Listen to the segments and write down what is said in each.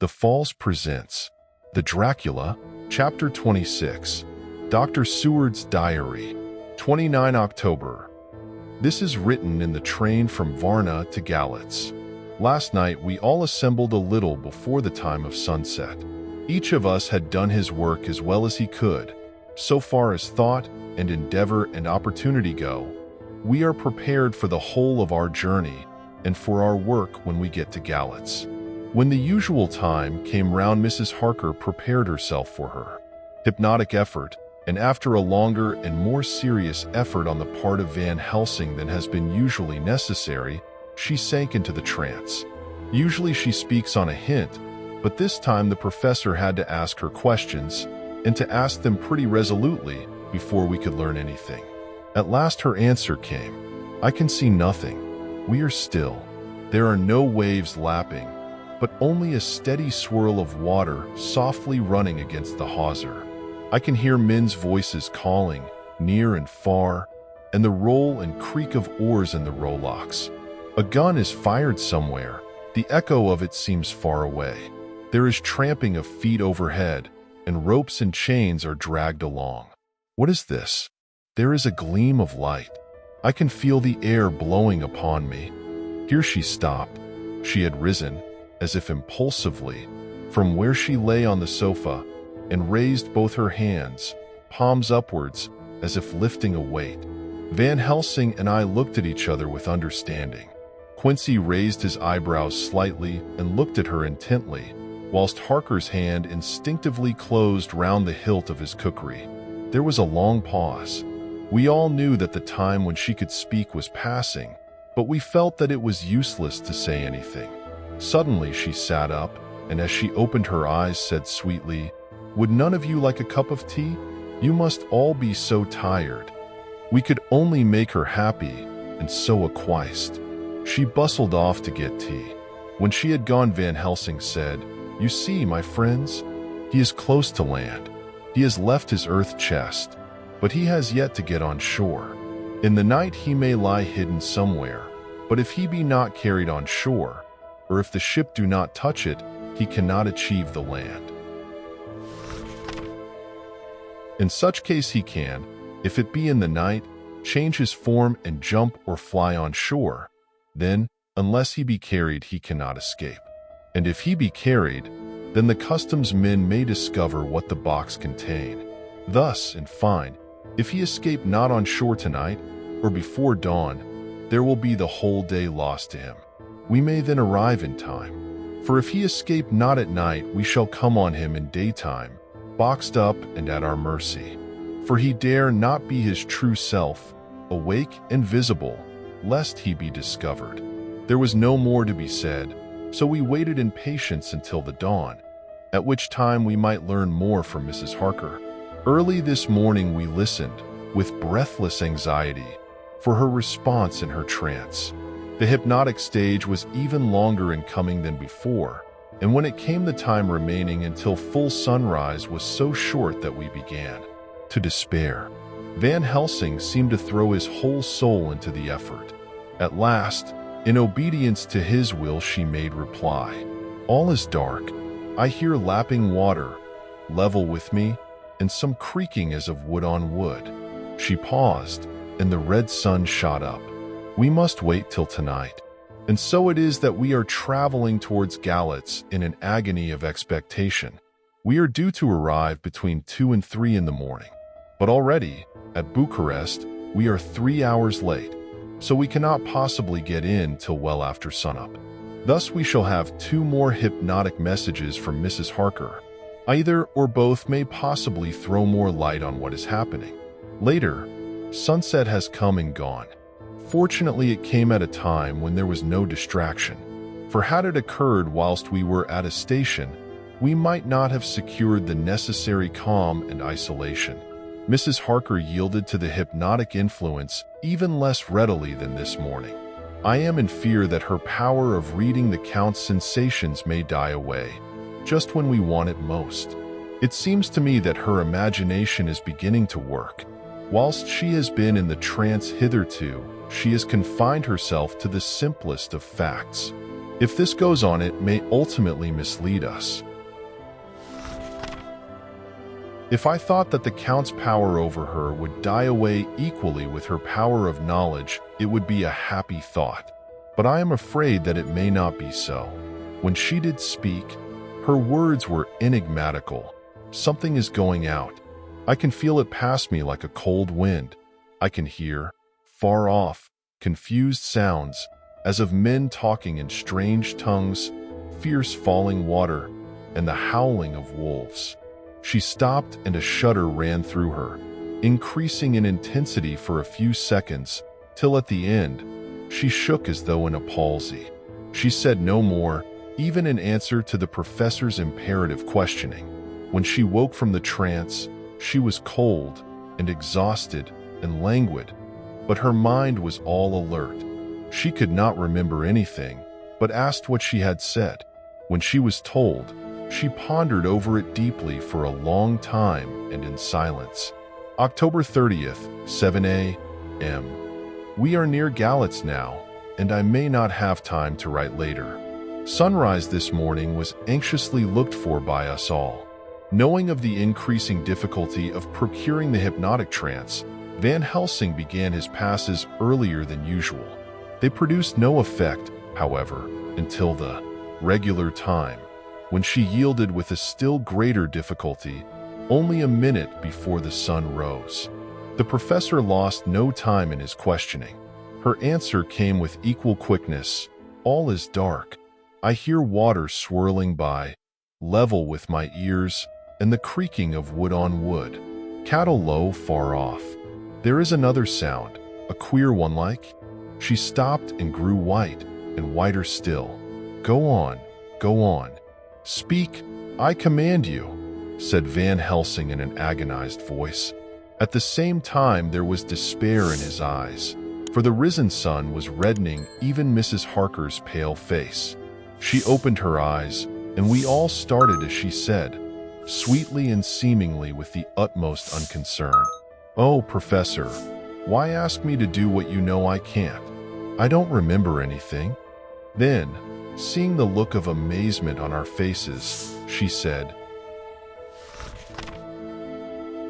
The Falls presents The Dracula, Chapter 26, Dr. Seward's Diary, 29 October. This is written in the train from Varna to Galatz. Last night we all assembled a little before the time of sunset. Each of us had done his work as well as he could. So far as thought and endeavor and opportunity go, we are prepared for the whole of our journey and for our work when we get to Galatz. When the usual time came round, Mrs. Harker prepared herself for her hypnotic effort, and after a longer and more serious effort on the part of Van Helsing than has been usually necessary, she sank into the trance. Usually she speaks on a hint, but this time the professor had to ask her questions, and to ask them pretty resolutely before we could learn anything. At last her answer came. "I can see nothing. We are still. There are no waves lapping, but only a steady swirl of water softly running against the hawser. I can hear men's voices calling, near and far, and the roll and creak of oars in the rowlocks. A gun is fired somewhere. The echo of it seems far away. There is tramping of feet overhead, and ropes and chains are dragged along. What is this? There is a gleam of light. I can feel the air blowing upon me." Here she stopped. She had risen, as if impulsively, from where she lay on the sofa, and raised both her hands, palms upwards, as if lifting a weight. Van Helsing and I looked at each other with understanding. Quincy raised his eyebrows slightly and looked at her intently, whilst Harker's hand instinctively closed round the hilt of his kukri. There was a long pause. We all knew that the time when she could speak was passing, but we felt that it was useless to say anything. Suddenly she sat up, and as she opened her eyes said sweetly, "Would none of you like a cup of tea? You must all be so tired." We could only make her happy, and so acquiesced. She bustled off to get tea. When she had gone, Van Helsing said, "You see, my friends, he is close to land. He has left his earth chest, but he has yet to get on shore. In the night he may lie hidden somewhere, but if he be not carried on shore, or if the ship do not touch it, he cannot achieve the land. In such case he can, if it be in the night, change his form and jump or fly on shore. Then, unless he be carried, he cannot escape. And if he be carried, then the customs men may discover what the box contain. Thus, in fine, if he escape not on shore tonight, or before dawn, there will be the whole day lost to him. We may then arrive in time. For if he escape not at night, we shall come on him in daytime, boxed up and at our mercy. For he dare not be his true self, awake and visible, lest he be discovered." There was no more to be said, so we waited in patience until the dawn, at which time we might learn more from Mrs. Harker. Early this morning we listened, with breathless anxiety, for her response in her trance. The hypnotic stage was even longer in coming than before, and when it came the time remaining until full sunrise was so short that we began to despair. Van Helsing seemed to throw his whole soul into the effort. At last, in obedience to his will, she made reply. "All is dark. I hear lapping water, level with me, and some creaking as of wood on wood." She paused, and the red sun shot up. "We must wait till tonight." And so it is that we are traveling towards Galatz in an agony of expectation. We are due to arrive between 2 and 3 in the morning. But already, at Bucharest, we are 3 hours late, so we cannot possibly get in till well after sunup. Thus we shall have 2 more hypnotic messages from Mrs. Harker. Either or both may possibly throw more light on what is happening. Later, sunset has come and gone. Fortunately, it came at a time when there was no distraction, for had it occurred whilst we were at a station, we might not have secured the necessary calm and isolation. Mrs. Harker yielded to the hypnotic influence even less readily than this morning. I am in fear that her power of reading the Count's sensations may die away, just when we want it most. It seems to me that her imagination is beginning to work. Whilst she has been in the trance hitherto, she has confined herself to the simplest of facts. If this goes on, it may ultimately mislead us. If I thought that the Count's power over her would die away equally with her power of knowledge, it would be a happy thought. But I am afraid that it may not be so. When she did speak, her words were enigmatical. Something is going out. I can feel it pass me like a cold wind. I can hear, far off, confused sounds, as of men talking in strange tongues, fierce falling water, and the howling of wolves. She stopped and a shudder ran through her, increasing in intensity for a few seconds, till at the end, she shook as though in a palsy. She said no more, even in answer to the professor's imperative questioning. When she woke from the trance, she was cold and exhausted and languid, but her mind was all alert. She could not remember anything, but asked what she had said. When she was told, she pondered over it deeply for a long time and in silence. October 30th, 7 a.m. We are near Galatz now, and I may not have time to write later. Sunrise this morning was anxiously looked for by us all. Knowing of the increasing difficulty of procuring the hypnotic trance, Van Helsing began his passes earlier than usual. They produced no effect, however, until the regular time, when she yielded with a still greater difficulty, only a minute before the sun rose. The professor lost no time in his questioning. Her answer came with equal quickness. All is dark. I hear water swirling by, level with my ears, and the creaking of wood on wood. Cattle low far off. There is another sound, a queer one like. She stopped and grew white, and whiter still. Go on, go on. Speak, I command you, said Van Helsing in an agonized voice. At the same time there was despair in his eyes, for the risen sun was reddening even Mrs. Harker's pale face. She opened her eyes, and we all started as she said, sweetly and seemingly with the utmost unconcern, "Oh, Professor, why ask me to do what you know I can't? I don't remember anything." Then, seeing the look of amazement on our faces, she said,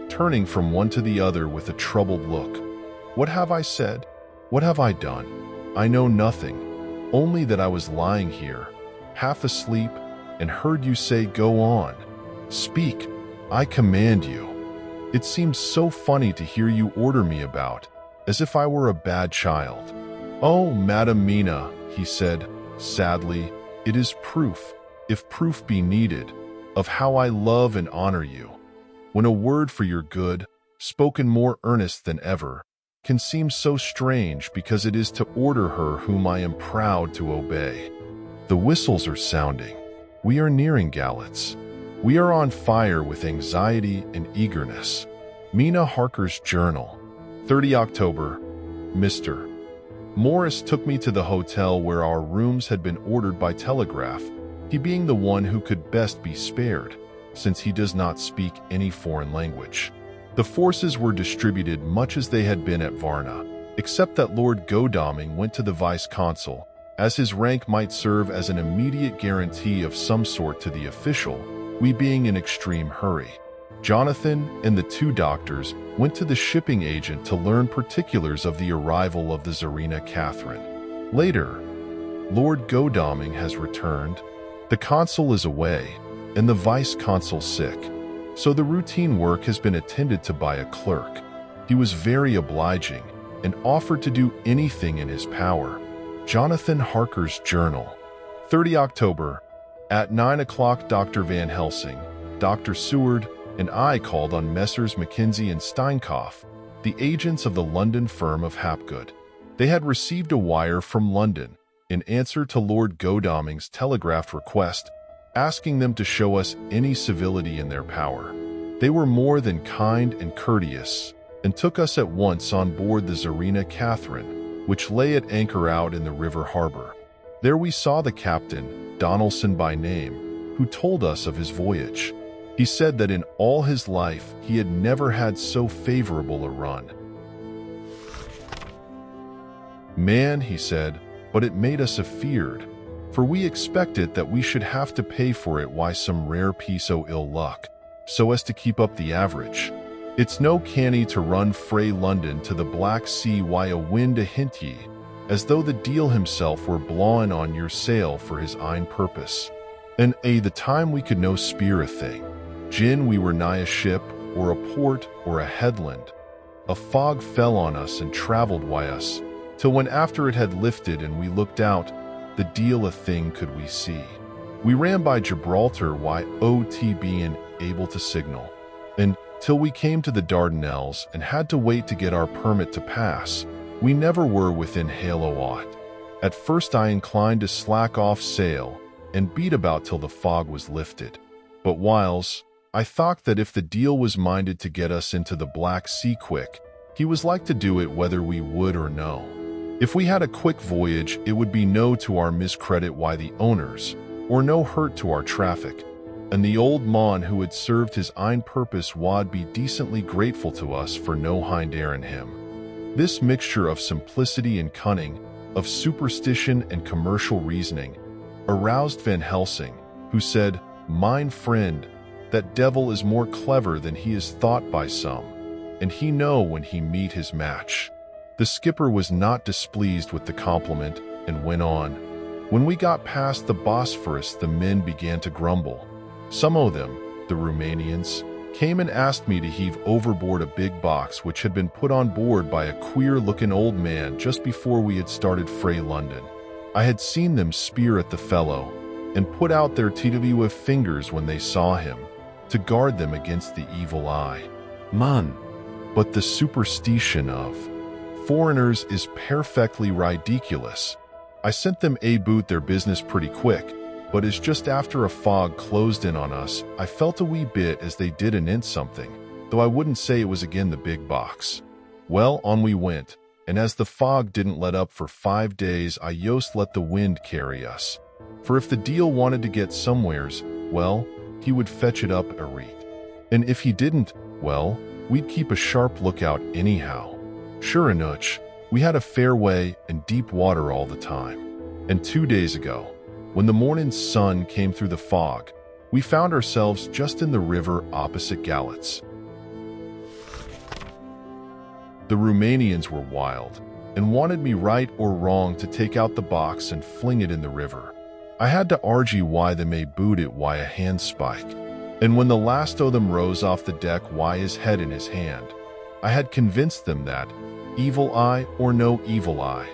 turning from one to the other with a troubled look, "What have I said? What have I done? I know nothing, only that I was lying here, half asleep, and heard you say, 'Go on. Speak, I command you.' It seems so funny to hear you order me about, as if I were a bad child." "Oh, Madam Mina," he said, sadly, "it is proof, if proof be needed, of how I love and honor you. When a word for your good, spoken more earnest than ever, can seem so strange because it is to order her whom I am proud to obey. The whistles are sounding. We are nearing Galatz. We are on fire with anxiety and eagerness." Mina Harker's Journal, 30 October. Mr. Morris took me to the hotel where our rooms had been ordered by telegraph, he being the one who could best be spared, since he does not speak any foreign language. The forces were distributed much as they had been at Varna, except that Lord Godalming went to the vice-consul, as his rank might serve as an immediate guarantee of some sort to the official, we being in extreme hurry. Jonathan and the two doctors went to the shipping agent to learn particulars of the arrival of the Tsarina Catherine. Later, Lord Godalming has returned, the consul is away, and the vice-consul sick, so the routine work has been attended to by a clerk. He was very obliging and offered to do anything in his power. Jonathan Harker's Journal, 30 October. At 9 o'clock, Dr. Van Helsing, Dr. Seward, and I called on Messrs. Mackenzie and Steinkopf, the agents of the London firm of Hapgood. They had received a wire from London in answer to Lord Godalming's telegraphed request, asking them to show us any civility in their power. They were more than kind and courteous, and took us at once on board the Tsarina Catherine, which lay at anchor out in the river harbor. There we saw the captain, Donaldson by name, who told us of his voyage. He said that in all his life he had never had so favorable a run. "Man," he said, "but it made us afeard. for we expected that we should have to pay for it why some rare piece o' ill luck, so as to keep up the average. It's no canny to run frae London to the Black Sea why a wind a hint ye, as though the deal himself were blawing on your sail for his ain purpose. And the time we could no speer a thing. Gin we were nigh a ship, or a port, or a headland. A fog fell on us and travelled wy us, till when after it had lifted and we looked out, the deal a thing could we see. We ran by Gibraltar why ot being able to signal, and till we came to the Dardanelles and had to wait to get our permit to pass, we never were within hail o' aught. At first I inclined to slack off sail and beat about till the fog was lifted. But whiles, I thought that if the deal was minded to get us into the Black Sea quick, he was like to do it whether we would or no. If we had a quick voyage, it would be no to our miscredit why the owners, or no hurt to our traffic, and the old mon who had served his ain purpose wad be decently grateful to us for no hind in him. This mixture of simplicity and cunning, of superstition and commercial reasoning, aroused Van Helsing, who said, "Mine friend, that devil is more clever than he is thought by some, and he know when he meet his match." The skipper was not displeased with the compliment and went on. When we got past the Bosphorus, the men began to grumble. Some of them, the Romanians, came and asked me to heave overboard a big box which had been put on board by a queer-looking old man just before we had started frae London. I had seen them speer at the fellow and put out their TWF fingers when they saw him, to guard them against the evil eye. Man, but the superstition of foreigners is perfectly ridiculous. I sent them aboot their business pretty quick, but as just after a fog closed in on us, I felt a wee bit as they did an int something, though I wouldn't say it was again the big box. Well, on we went, and as the fog didn't let up for 5 days, I yost let the wind carry us. For if the deal wanted to get somewheres, well, he would fetch it up a reet. And if he didn't, well, we'd keep a sharp lookout anyhow. Sure enough, we had a fair way and deep water all the time. And 2 days ago, when the morning sun came through the fog, we found ourselves just in the river opposite Galats. The Romanians were wild and wanted me right or wrong to take out the box and fling it in the river. I had to argue why they may boot it why a handspike, and when the last of them rose off the deck why his head in his hand, I had convinced them that, evil eye or no evil eye,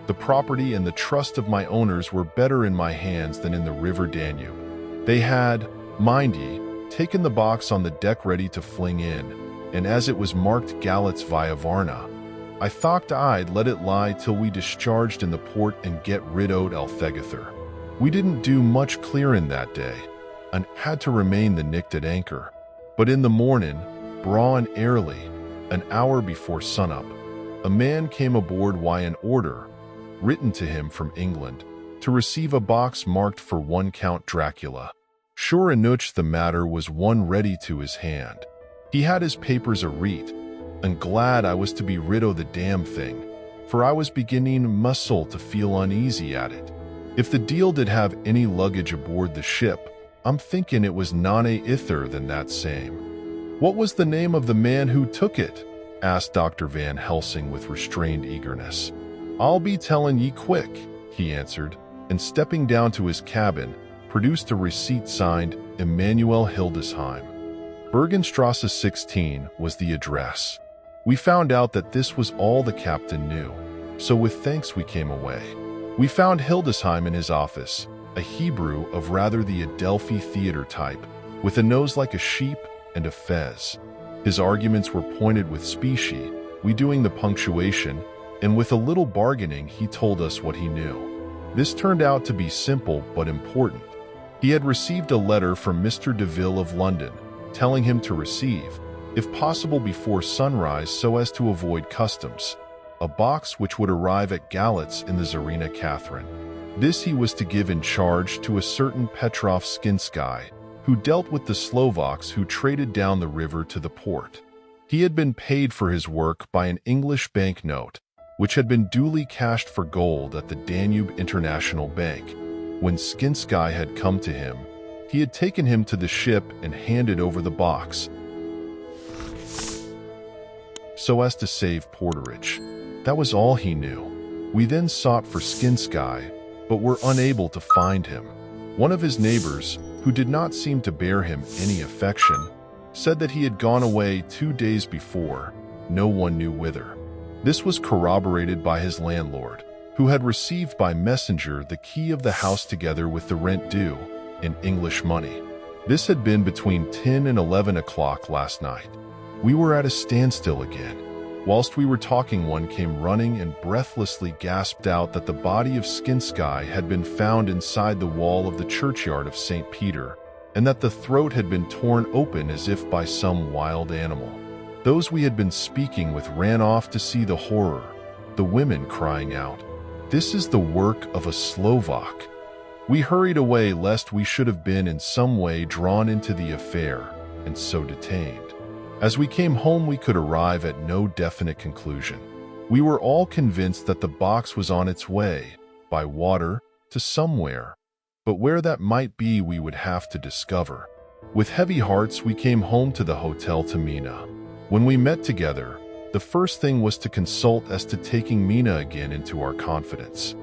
the property and the trust of my owners were better in my hands than in the river Danube. They had, mind ye, taken the box on the deck ready to fling in, and as it was marked Galats via Varna, I thought I'd let it lie till we discharged in the port and get rid od Althegather. We didn't do much clearing that day, and had to remain the nicked at anchor. But in the morning, braw and early, an hour before sunup, a man came aboard why an order, written to him from England, to receive a box marked for one Count Dracula. Sure enough the matter was one ready to his hand. He had his papers a reet, and glad I was to be rid o' the damn thing, for I was beginning muscle to feel uneasy at it. If the deal did have any luggage aboard the ship, I'm thinking it was none ither than that same. What was the name of the man who took it? Asked Dr. Van Helsing with restrained eagerness. I'll be telling ye quick, he answered, and stepping down to his cabin, produced a receipt signed Emanuel Hildesheim. Bergenstrasse 16 was the address. We found out that this was all the captain knew, so with thanks we came away. We found Hildesheim in his office, a Hebrew of rather the Adelphi theater type, with a nose like a sheep and a fez. His arguments were pointed with specie, we doing the punctuation, and with a little bargaining he told us what he knew. This turned out to be simple but important. He had received a letter from Mr. Deville of London, telling him to receive, if possible before sunrise so as to avoid customs, a box which would arrive at Galats in the Tsarina Catherine. This he was to give in charge to a certain Petrov Skinsky, who dealt with the Slovaks who traded down the river to the port. He had been paid for his work by an English banknote, which had been duly cashed for gold at the Danube International Bank. When Sky had come to him, he had taken him to the ship and handed over the box, so as to save porterage. That was all he knew. We then sought for Sky, but were unable to find him. One of his neighbors, who did not seem to bear him any affection, said that he had gone away 2 days before, no one knew whither. This was corroborated by his landlord, who had received by messenger the key of the house together with the rent due, in English money. This had been between 10 and 11 o'clock last night. We were at a standstill again. Whilst we were talking, one came running and breathlessly gasped out that the body of Sky had been found inside the wall of the churchyard of St. Peter, and that the throat had been torn open as if by some wild animal. Those we had been speaking with ran off to see the horror, the women crying out, "This is the work of a Slovak." We hurried away lest we should have been in some way drawn into the affair, and so detained. As we came home, we could arrive at no definite conclusion. We were all convinced that the box was on its way, by water, to somewhere, but where that might be we would have to discover. With heavy hearts, we came home to the hotel to Mina. When we met together, the first thing was to consult as to taking Mina again into our confidence.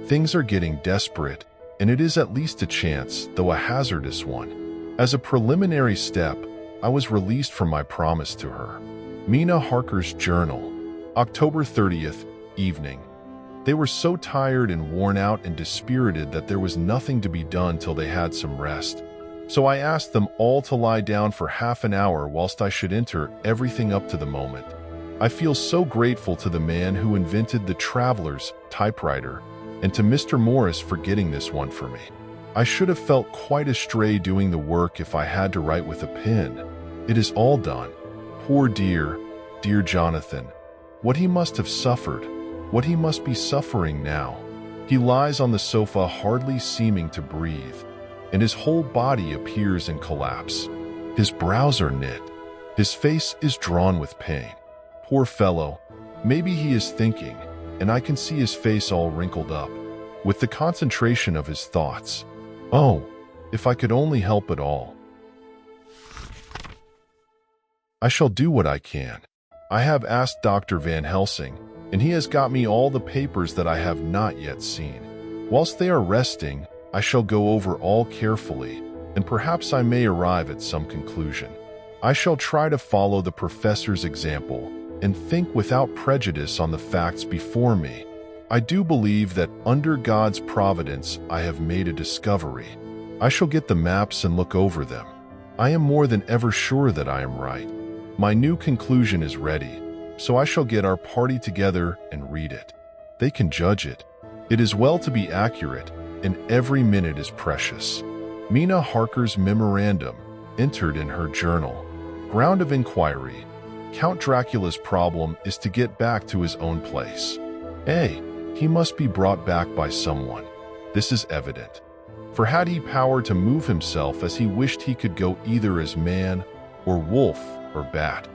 Things are getting desperate, and it is at least a chance, though a hazardous one. As a preliminary step, I was released from my promise to her. Mina Harker's journal, October 30th, evening. They were so tired and worn out and dispirited that there was nothing to be done till they had some rest. So I asked them all to lie down for half an hour whilst I should enter everything up to the moment. I feel so grateful to the man who invented the traveler's typewriter, and to Mr. Morris for getting this one for me. I should have felt quite astray doing the work if I had to write with a pen. It is all done. Poor dear, dear Jonathan. What he must have suffered, what he must be suffering now. He lies on the sofa hardly seeming to breathe, and his whole body appears in collapse. His brows are knit. His face is drawn with pain. Poor fellow, maybe he is thinking, and I can see his face all wrinkled up, with the concentration of his thoughts. Oh, if I could only help it all. I shall do what I can. I have asked Dr. Van Helsing, and he has got me all the papers that I have not yet seen. Whilst they are resting, I shall go over all carefully, and perhaps I may arrive at some conclusion. I shall try to follow the professor's example and think without prejudice on the facts before me. I do believe that under God's providence I have made a discovery. I shall get the maps and look over them. I am more than ever sure that I am right. My new conclusion is ready, so I shall get our party together and read it. They can judge it. It is well to be accurate, and every minute is precious. Mina Harker's memorandum, entered in her journal. Ground of inquiry. Count Dracula's problem is to get back to his own place. He must be brought back by someone. This is evident. For had he power to move himself as he wished, he could go either as man, or wolf, or bat,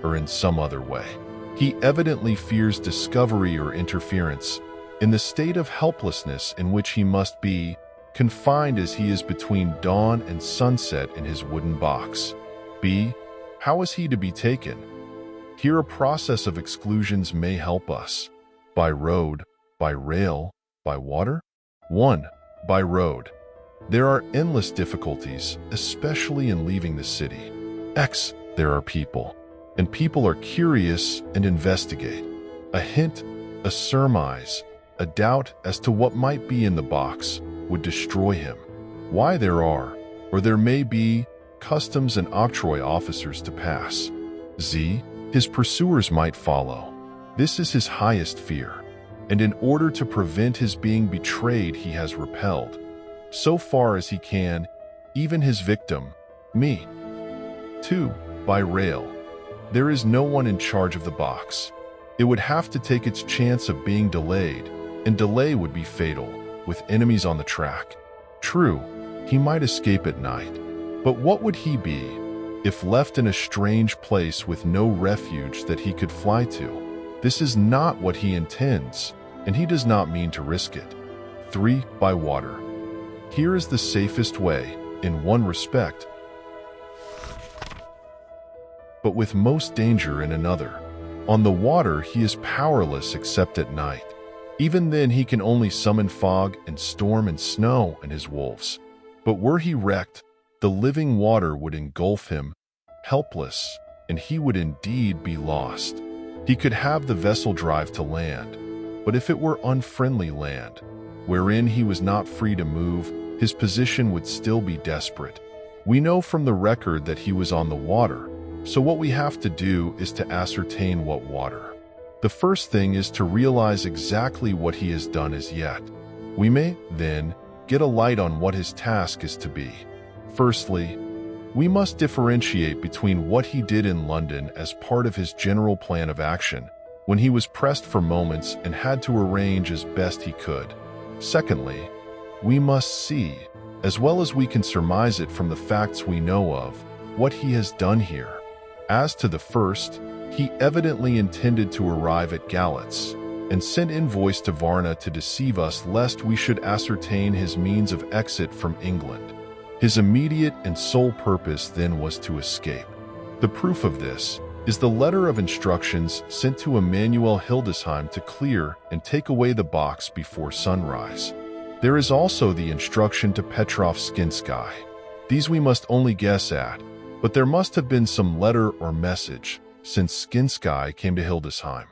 or in some other way. He evidently fears discovery or interference, in the state of helplessness in which he must be, confined as he is between dawn and sunset in his wooden box. B. How is he to be taken? Here a process of exclusions may help us. By road, by rail, by water? 1. By road. There are endless difficulties, especially in leaving the city. X. There are people, and people are curious and investigate. A hint, a surmise, a doubt as to what might be in the box would destroy him. Why there are, or there may be, customs and octroi officers to pass. Z. His pursuers might follow. This is his highest fear, and in order to prevent his being betrayed, he has repelled, so far as he can, even his victim, me. 2. By rail. There is no one in charge of the box. It would have to take its chance of being delayed, and delay would be fatal, with enemies on the track. True, he might escape at night, but what would he be if left in a strange place with no refuge that he could fly to? This is not what he intends, and he does not mean to risk it. 3. By water. Here is the safest way, in one respect, but with most danger in another. On the water, he is powerless except at night. Even then, he can only summon fog and storm and snow and his wolves. But were he wrecked, the living water would engulf him, helpless, and he would indeed be lost. He could have the vessel drive to land, but if it were unfriendly land, wherein he was not free to move, his position would still be desperate. We know from the record that he was on the water, so what we have to do is to ascertain what water. The first thing is to realize exactly what he has done as yet. We may, then, get a light on what his task is to be. Firstly, we must differentiate between what he did in London as part of his general plan of action, when he was pressed for moments and had to arrange as best he could. Secondly, we must see, as well as we can surmise it from the facts we know of, what he has done here. As to the first, he evidently intended to arrive at Galatz, and sent envoys to Varna to deceive us lest we should ascertain his means of exit from England. His immediate and sole purpose then was to escape. The proof of this is the letter of instructions sent to Emanuel Hildesheim to clear and take away the box before sunrise. There is also the instruction to Petrov Skinsky. These we must only guess at, but there must have been some letter or message, since Skinsky came to Hildesheim.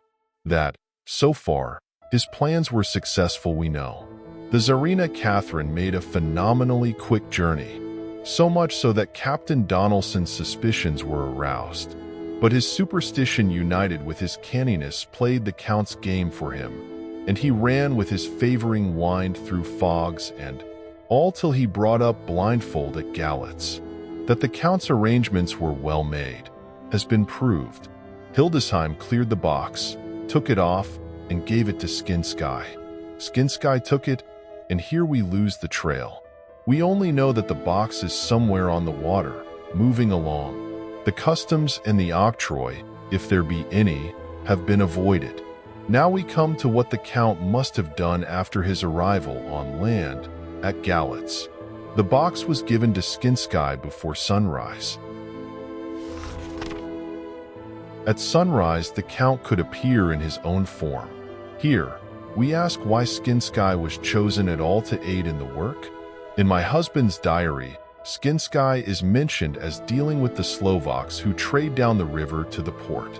That, so far, his plans were successful we know. The Tsarina Catherine made a phenomenally quick journey, so much so that Captain Donelson's suspicions were aroused. But his superstition united with his canniness played the Count's game for him, and he ran with his favoring wind through fogs and all till he brought up blindfold at Galatz. That the Count's arrangements were well made has been proved. Hildesheim cleared the box, took it off, and gave it to Skinsky. Skinsky took it, and here we lose the trail. We only know that the box is somewhere on the water, moving along. The customs and the octroi, if there be any, have been avoided. Now we come to what the Count must have done after his arrival on land at Galatz. The box was given to Skinsky before sunrise. At sunrise, the Count could appear in his own form. Here, we ask why Skinsky was chosen at all to aid in the work. In my husband's diary, Skinsky is mentioned as dealing with the Slovaks who trade down the river to the port,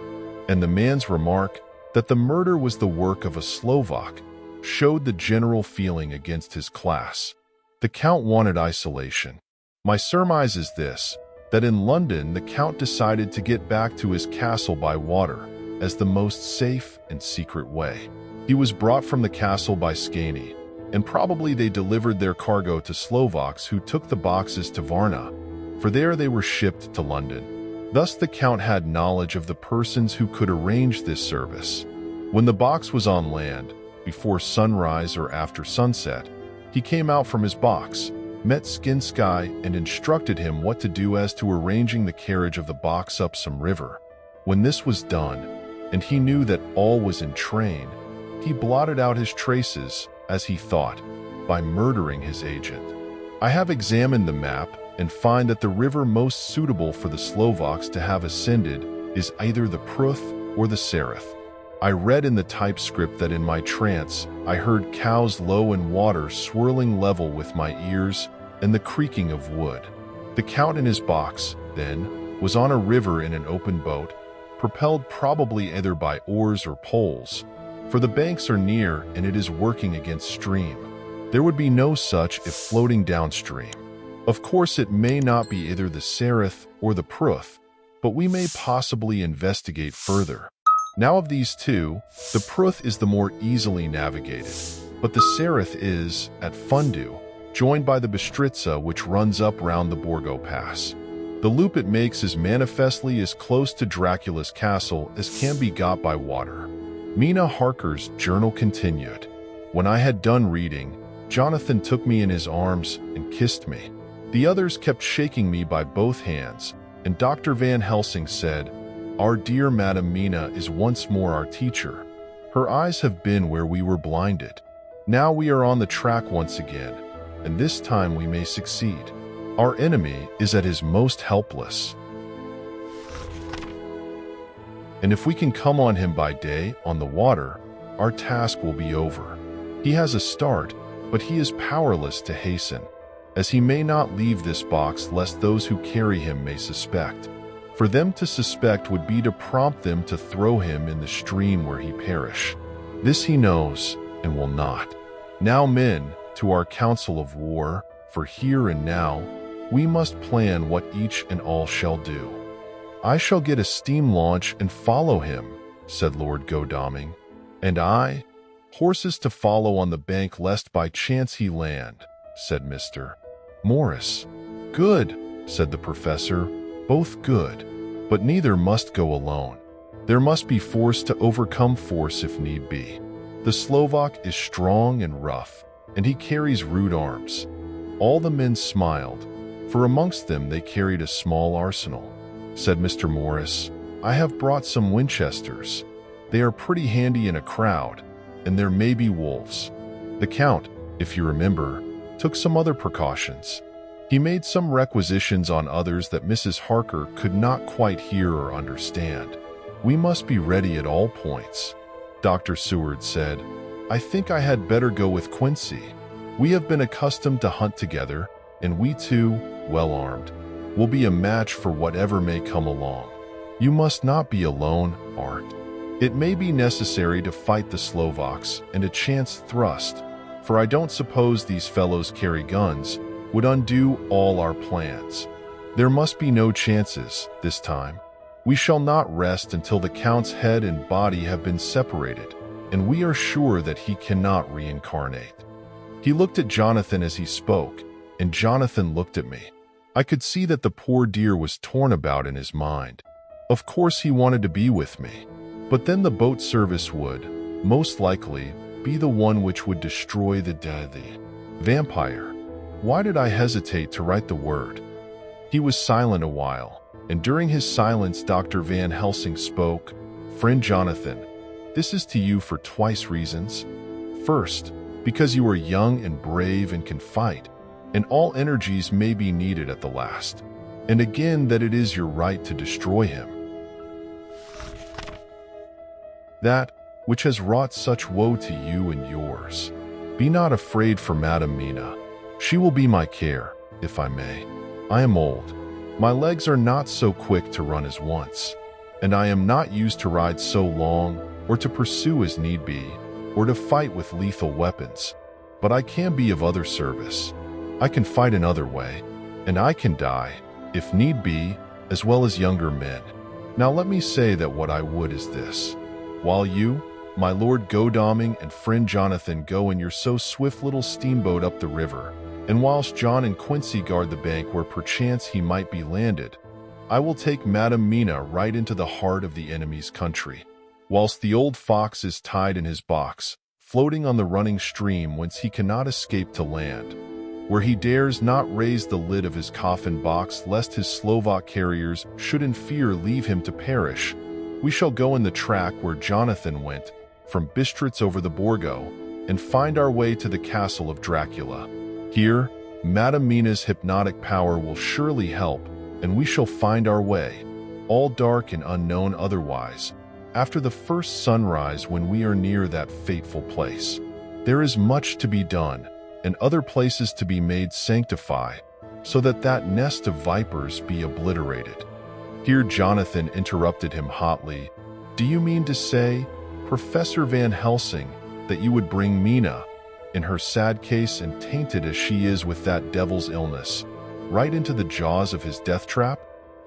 and the man's remark that the murder was the work of a Slovak showed the general feeling against his class. The Count wanted isolation. My surmise is this, that in London the Count decided to get back to his castle by water as the most safe and secret way. He was brought from the castle by Skani, and probably they delivered their cargo to Slovaks who took the boxes to Varna, for there they were shipped to London. Thus the Count had knowledge of the persons who could arrange this service. When the box was on land, before sunrise or after sunset, he came out from his box, met Skinsky, and instructed him what to do as to arranging the carriage of the box up some river. When this was done, and he knew that all was in train, he blotted out his traces, as he thought, by murdering his agent. I have examined the map and find that the river most suitable for the Slovaks to have ascended is either the Pruth or the Sereth. I read in the typescript that in my trance I heard cows low in water swirling level with my ears and the creaking of wood. The Count in his box, then, was on a river in an open boat, propelled probably either by oars or poles, for the banks are near and it is working against stream. There would be no such if floating downstream. Of course it may not be either the Sereth or the Pruth, but we may possibly investigate further. Now of these two, the Pruth is the more easily navigated, but the Sereth is, at Fundu, joined by the Bistritza which runs up round the Borgo Pass. The loop it makes is manifestly as close to Dracula's castle as can be got by water. Mina Harker's journal continued. When I had done reading, Jonathan took me in his arms and kissed me. The others kept shaking me by both hands, and Dr. Van Helsing said, "Our dear Madam Mina is once more our teacher. Her eyes have been where we were blinded. Now we are on the track once again. and this time we may succeed. Our enemy is at his most helpless. And if we can come on him by day on the water, our task will be over. He has a start, but he is powerless to hasten, as he may not leave this box lest those who carry him may suspect. For them to suspect would be to prompt them to throw him in the stream where he perish. This he knows, and will not. Now men, to our council of war, for here and now, we must plan what each and all shall do. I shall get a steam launch and follow him, said Lord Godalming. And I, horses to follow on the bank lest by chance he land, said Mr. Morris. Good, said the professor, both good, but neither must go alone. There must be force to overcome force if need be. The Slovak is strong and rough, and he carries rude arms. All the men smiled, for amongst them they carried a small arsenal. Said Mr. Morris, I have brought some Winchesters. They are pretty handy in a crowd, and there may be wolves. The Count, if you remember, took some other precautions. He made some requisitions on others that Mrs. Harker could not quite hear or understand. We must be ready at all points. Dr. Seward said, I think I had better go with Quincy. We have been accustomed to hunt together, and we too, well armed, will be a match for whatever may come along. You must not be alone, Art. It may be necessary to fight the Slovaks and a chance thrust, for I don't suppose these fellows carry guns, would undo all our plans. There must be no chances, this time. We shall not rest until the Count's head and body have been separated, and we are sure that he cannot reincarnate. He looked at Jonathan as he spoke, and Jonathan looked at me. I could see that the poor dear was torn about in his mind. Of course he wanted to be with me, but then the boat service would, most likely, be the one which would destroy the vampire. Why did I hesitate to write the word? He was silent a while, and during his silence Dr. Van Helsing spoke. Friend Jonathan, this is to you for twice reasons. First, because you are young and brave and can fight, and all energies may be needed at the last. And again that it is your right to destroy him. That which has wrought such woe to you and yours. Be not afraid for Madam Mina. She will be my care, if I may. I am old. My legs are not so quick to run as once, and I am not used to ride so long, or to pursue as need be, or to fight with lethal weapons. But I can be of other service. I can fight another way, and I can die, if need be, as well as younger men. Now let me say that what I would is this. While you, my Lord Godalming and friend Jonathan go in your so swift little steamboat up the river, and whilst John and Quincy guard the bank where perchance he might be landed, I will take Madam Mina right into the heart of the enemy's country, whilst the old fox is tied in his box, floating on the running stream whence he cannot escape to land, where he dares not raise the lid of his coffin box lest his Slovak carriers should in fear leave him to perish. We shall go in the track where Jonathan went, from Bistritz over the Borgo, and find our way to the castle of Dracula. Here, Madam Mina's hypnotic power will surely help, and we shall find our way, all dark and unknown otherwise, after the first sunrise when we are near that fateful place. There is much to be done, and other places to be made sanctify, so that that nest of vipers be obliterated. Here Jonathan interrupted him hotly. Do you mean to say, Professor Van Helsing, that you would bring Mina, in her sad case and tainted as she is with that devil's illness, right into the jaws of his death trap?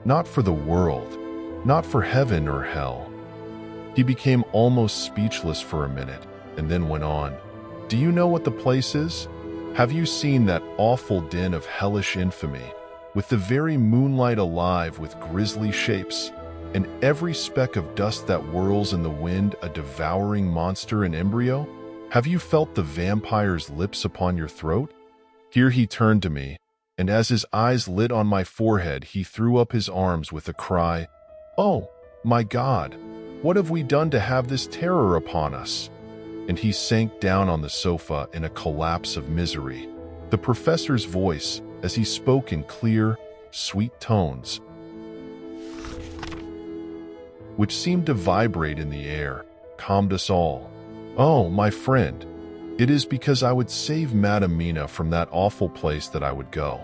Not for the world, not for heaven or hell. He became almost speechless for a minute, and then went on. Do you know what the place is? Have you seen that awful den of hellish infamy, with the very moonlight alive with grisly shapes, and every speck of dust that whirls in the wind a devouring monster in embryo? Have you felt the vampire's lips upon your throat? Here he turned to me, and as his eyes lit on my forehead, he threw up his arms with a cry, Oh, my God, what have we done to have this terror upon us? And he sank down on the sofa in a collapse of misery. The professor's voice, as he spoke in clear, sweet tones, which seemed to vibrate in the air, calmed us all. "Oh, my friend, it is because I would save Madame Mina from that awful place that I would go.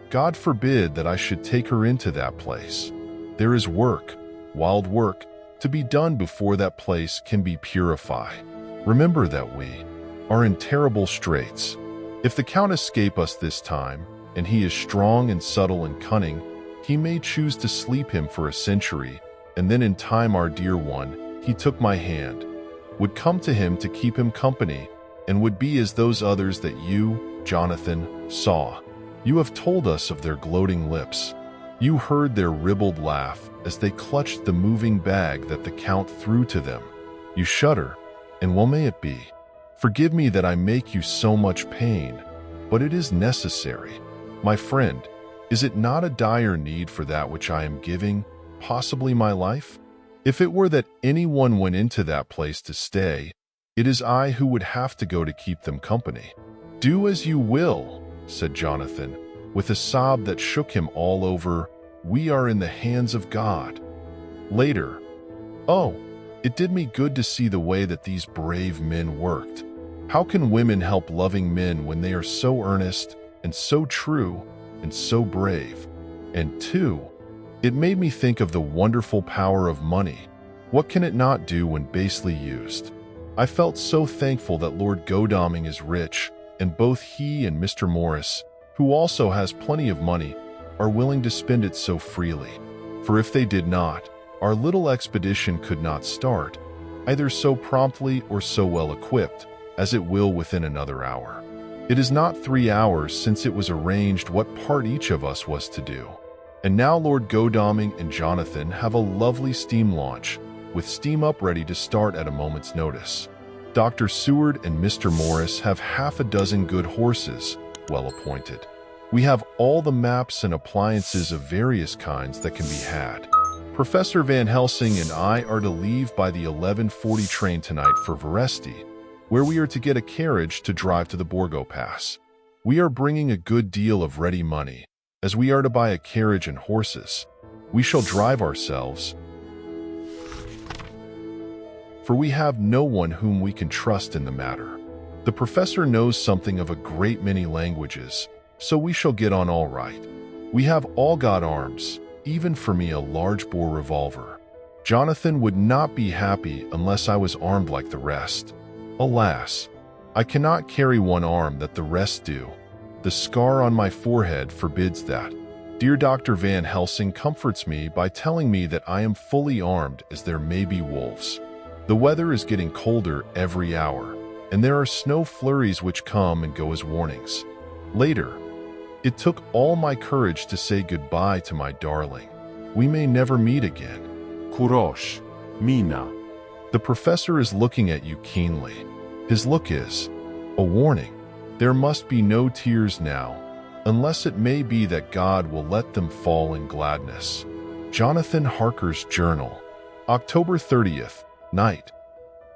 God forbid that I should take her into that place. There is work, wild work, to be done before that place can be purified. Remember that we are in terrible straits. If the Count escape us this time, and he is strong and subtle and cunning, he may choose to sleep him for a century, and then in time our dear one, he took my hand, would come to him to keep him company, and would be as those others that you, Jonathan, saw. You have told us of their gloating lips. You heard their ribald laugh as they clutched the moving bag that the Count threw to them. You shudder, and well may it be. Forgive me that I make you so much pain, but it is necessary. My friend, is it not a dire need for that which I am giving, possibly my life? If it were that anyone went into that place to stay, it is I who would have to go to keep them company." "Do as you will," said Jonathan, with a sob that shook him all over. "We are in the hands of God." Later, "Oh, it did me good to see the way that these brave men worked. How can women help loving men when they are so earnest and so true and so brave? And two, it made me think of the wonderful power of money. What can it not do when basely used? I felt so thankful that Lord Godalming is rich, and both he and Mr. Morris, who also has plenty of money, are willing to spend it so freely. For if they did not, our little expedition could not start, either so promptly or so well equipped, as it will within another hour. It is not 3 hours since it was arranged what part each of us was to do. And now Lord Godalming and Jonathan have a lovely steam launch, with steam up ready to start at a moment's notice. Dr. Seward and Mr. Morris have half a dozen good horses, well appointed. We have all the maps and appliances of various kinds that can be had. Professor Van Helsing and I are to leave by the 11:40 train tonight for Veresti, where we are to get a carriage to drive to the Borgo Pass. We are bringing a good deal of ready money, as we are to buy a carriage and horses. We shall drive ourselves, for we have no one whom we can trust in the matter. The professor knows something of a great many languages, so we shall get on all right. We have all got arms, even for me a large-bore revolver. Jonathan would not be happy unless I was armed like the rest. Alas, I cannot carry one arm that the rest do. The scar on my forehead forbids that. Dear Dr. Van Helsing comforts me by telling me that I am fully armed as there may be wolves. The weather is getting colder every hour, and there are snow flurries which come and go as warnings. Later, it took all my courage to say goodbye to my darling. We may never meet again. Kurosh, Mina. The professor is looking at you keenly. His look is a warning. There must be no tears now, unless it may be that God will let them fall in gladness. Jonathan Harker's Journal, October 30th, night.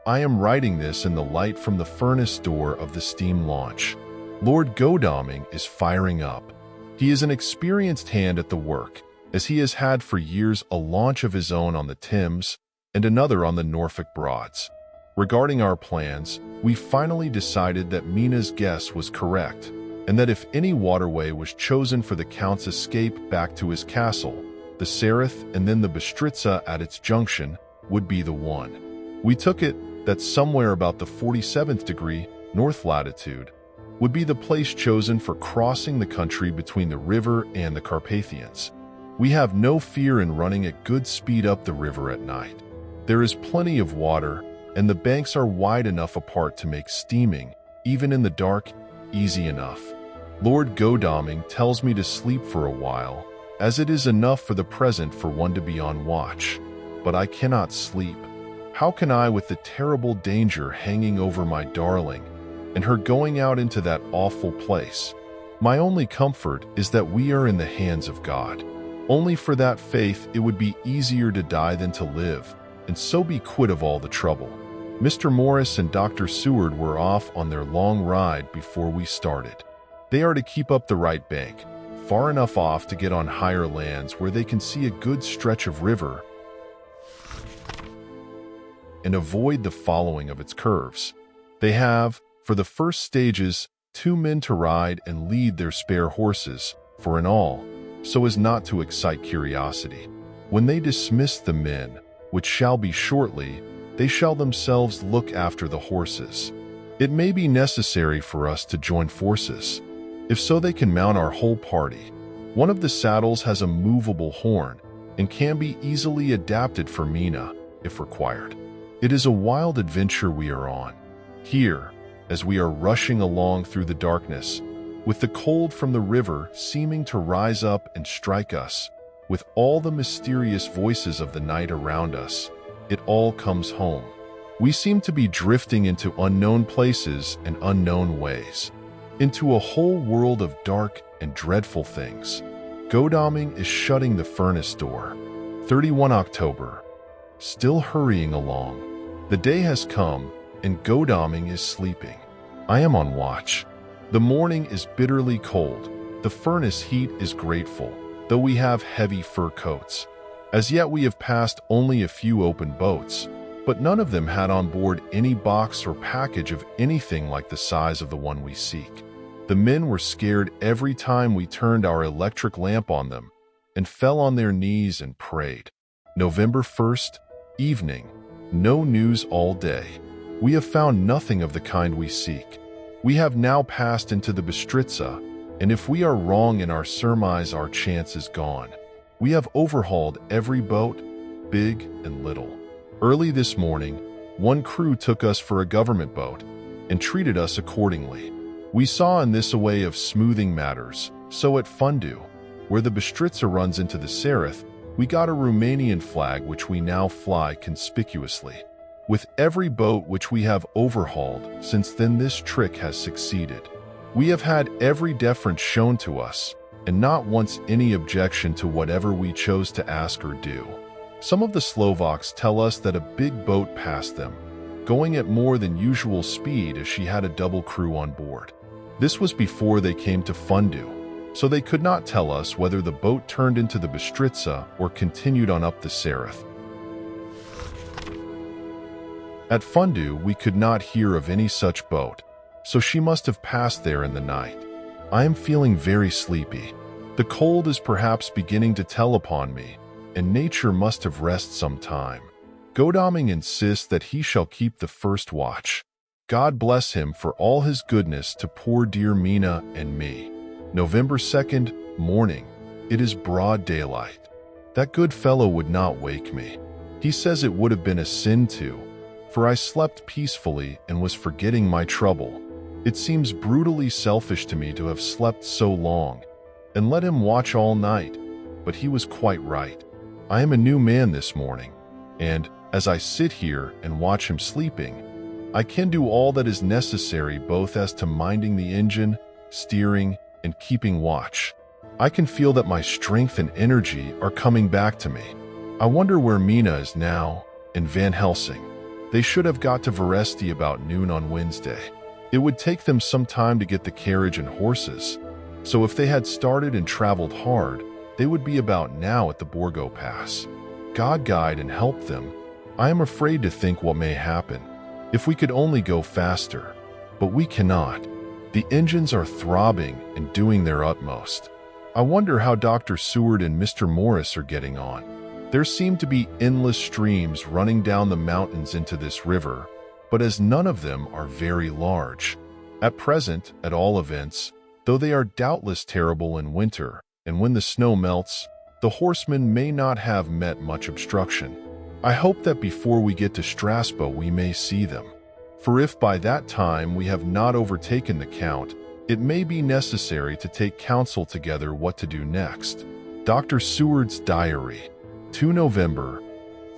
I am writing this in the light from the furnace door of the steam launch. Lord Godalming is firing up. He is an experienced hand at the work, as he has had for years a launch of his own on the Thames and another on the Norfolk Broads. Regarding our plans, we finally decided that Mina's guess was correct, and that if any waterway was chosen for the Count's escape back to his castle, the Sereth and then the Bistritza at its junction would be the one. We took it that somewhere about the 47th degree north latitude would be the place chosen for crossing the country between the river and the Carpathians. We have no fear in running at good speed up the river at night. There is plenty of water, and the banks are wide enough apart to make steaming, even in the dark, easy enough. Lord Godalming tells me to sleep for a while, as it is enough for the present for one to be on watch. But I cannot sleep. How can I, with the terrible danger hanging over my darling, and her going out into that awful place? My only comfort is that we are in the hands of God. Only for that faith it would be easier to die than to live, and so be quit of all the trouble. Mr. Morris and Dr. Seward were off on their long ride before we started. They are to keep up the right bank, far enough off to get on higher lands where they can see a good stretch of river and avoid the following of its curves. They have, for the first stages, 2 men to ride and lead their spare horses, for in all, so as not to excite curiosity. When they dismiss the men, which shall be shortly, they shall themselves look after the horses. It may be necessary for us to join forces. If so, they can mount our whole party. One of the saddles has a movable horn and can be easily adapted for Mina, if required. It is a wild adventure we are on. Here, as we are rushing along through the darkness, with the cold from the river seeming to rise up and strike us, with all the mysterious voices of the night around us, it all comes home. We seem to be drifting into unknown places and unknown ways, into a whole world of dark and dreadful things. Godalming is shutting the furnace door. 31 October. Still hurrying along. The day has come, and Godalming is sleeping. I am on watch. The morning is bitterly cold. The furnace heat is grateful, though we have heavy fur coats. As yet we have passed only a few open boats, but none of them had on board any box or package of anything like the size of the one we seek. The men were scared every time we turned our electric lamp on them, and fell on their knees and prayed. November 1st, evening. No news all day. We have found nothing of the kind we seek. We have now passed into the Bistritza, and if we are wrong in our surmise, our chance is gone. We have overhauled every boat, big and little. Early this morning, one crew took us for a government boat and treated us accordingly. We saw in this a way of smoothing matters, so at Fundu, where the Bistritza runs into the Sereth, we got a Romanian flag which we now fly conspicuously. With every boat which we have overhauled since then, this trick has succeeded. We have had every deference shown to us, and not once any objection to whatever we chose to ask or do. Some of the Slovaks tell us that a big boat passed them, going at more than usual speed as she had a double crew on board. This was before they came to Fundu, so they could not tell us whether the boat turned into the Bistritza or continued on up the Sereth. At Fundu we could not hear of any such boat, so she must have passed there in the night. I am feeling very sleepy. The cold is perhaps beginning to tell upon me, and nature must have rest some time. Godalming insists that he shall keep the first watch. God bless him for all his goodness to poor dear Mina and me. November 2nd, morning. It is broad daylight. That good fellow would not wake me. He says it would have been a sin to, for I slept peacefully and was forgetting my trouble. It seems brutally selfish to me to have slept so long and let him watch all night, but he was quite right. I am a new man this morning, and as I sit here and watch him sleeping, I can do all that is necessary both as to minding the engine, steering, and keeping watch. I can feel that my strength and energy are coming back to me. I wonder where Mina is now, and Van Helsing. They should have got to Veresti about noon on Wednesday. It would take them some time to get the carriage and horses, so if they had started and traveled hard, they would be about now at the Borgo Pass. God guide and help them. I am afraid to think what may happen. If we could only go faster, but we cannot. The engines are throbbing and doing their utmost. I wonder how Dr. Seward and Mr. Morris are getting on. There seem to be endless streams running down the mountains into this river, but as none of them are very large. At present, at all events, though they are doubtless terrible in winter, and when the snow melts, the horsemen may not have met much obstruction. I hope that before we get to Strasbourg we may see them. For if by that time we have not overtaken the Count, it may be necessary to take counsel together what to do next. Dr. Seward's Diary. 2 November.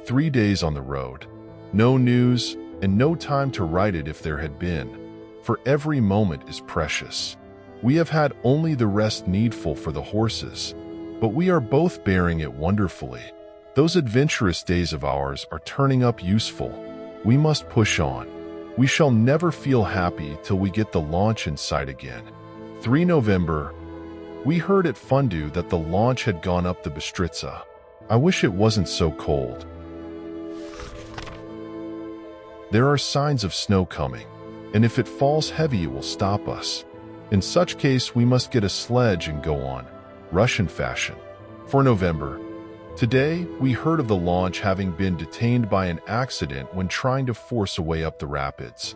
3 days on the road. No news, and no time to write it if there had been, for every moment is precious. We have had only the rest needful for the horses, but we are both bearing it wonderfully. Those adventurous days of ours are turning up useful. We must push on. We shall never feel happy till we get the launch in sight again. 3 November. We heard at Fundu that the launch had gone up the Bistritza. I wish it wasn't so cold. There are signs of snow coming, and if it falls heavy, it will stop us. In such case, we must get a sledge and go on, Russian fashion. 4 November. Today, we heard of the launch having been detained by an accident when trying to force a way up the rapids.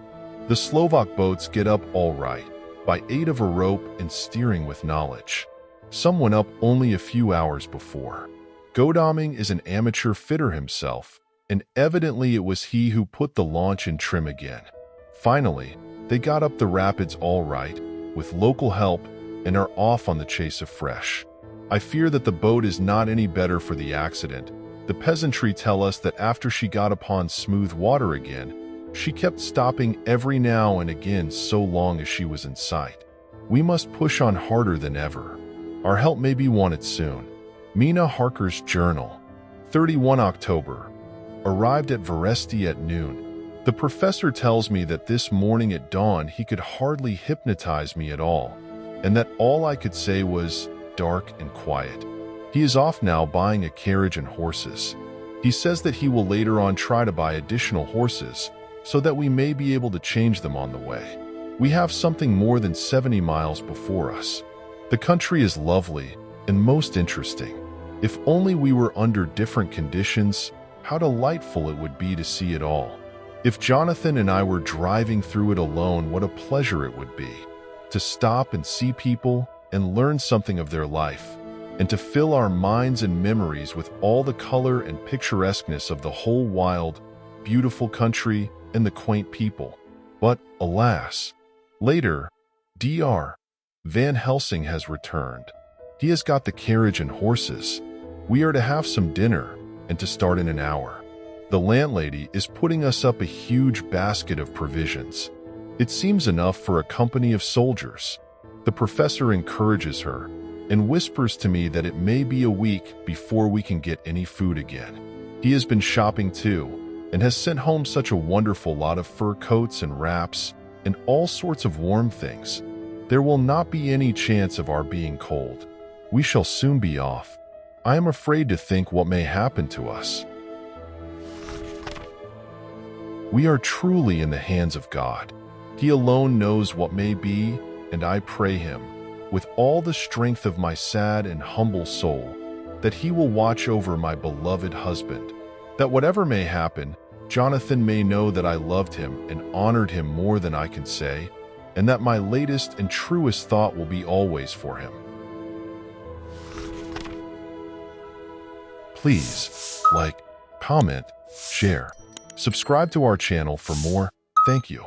The Slovak boats get up all right, by aid of a rope and steering with knowledge. Some went up only a few hours before. Godaming is an amateur fitter himself, and evidently it was he who put the launch in trim again. Finally, they got up the rapids all right, with local help, and are off on the chase afresh. I fear that the boat is not any better for the accident. The peasantry tell us that after she got upon smooth water again, she kept stopping every now and again so long as she was in sight. We must push on harder than ever. Our help may be wanted soon. Mina Harker's Journal. 31 October. Arrived at Veresti at noon. The professor tells me that this morning at dawn he could hardly hypnotize me at all, and that all I could say was dark and quiet. He is off now buying a carriage and horses. He says that he will later on try to buy additional horses, so that we may be able to change them on the way. We have something more than 70 miles before us. The country is lovely and most interesting. If only we were under different conditions, how delightful it would be to see it all. If Jonathan and I were driving through it alone, what a pleasure it would be to stop and see people and learn something of their life, and to fill our minds and memories with all the color and picturesqueness of the whole wild, beautiful country and the quaint people. But, alas, later, Dr. Van Helsing has returned. He has got the carriage and horses. We are to have some dinner and to start in an hour. The landlady is putting us up a huge basket of provisions. It seems enough for a company of soldiers. The professor encourages her and whispers to me that it may be a week before we can get any food again. He has been shopping too, and has sent home such a wonderful lot of fur coats and wraps and all sorts of warm things. There will not be any chance of our being cold. We shall soon be off. I am afraid to think what may happen to us. We are truly in the hands of God. He alone knows what may be, and I pray him, with all the strength of my sad and humble soul, that he will watch over my beloved husband, that whatever may happen, Jonathan may know that I loved him and honored him more than I can say, and that my latest and truest thought will be always for him. Please like, comment, share, subscribe to our channel for more. Thank you.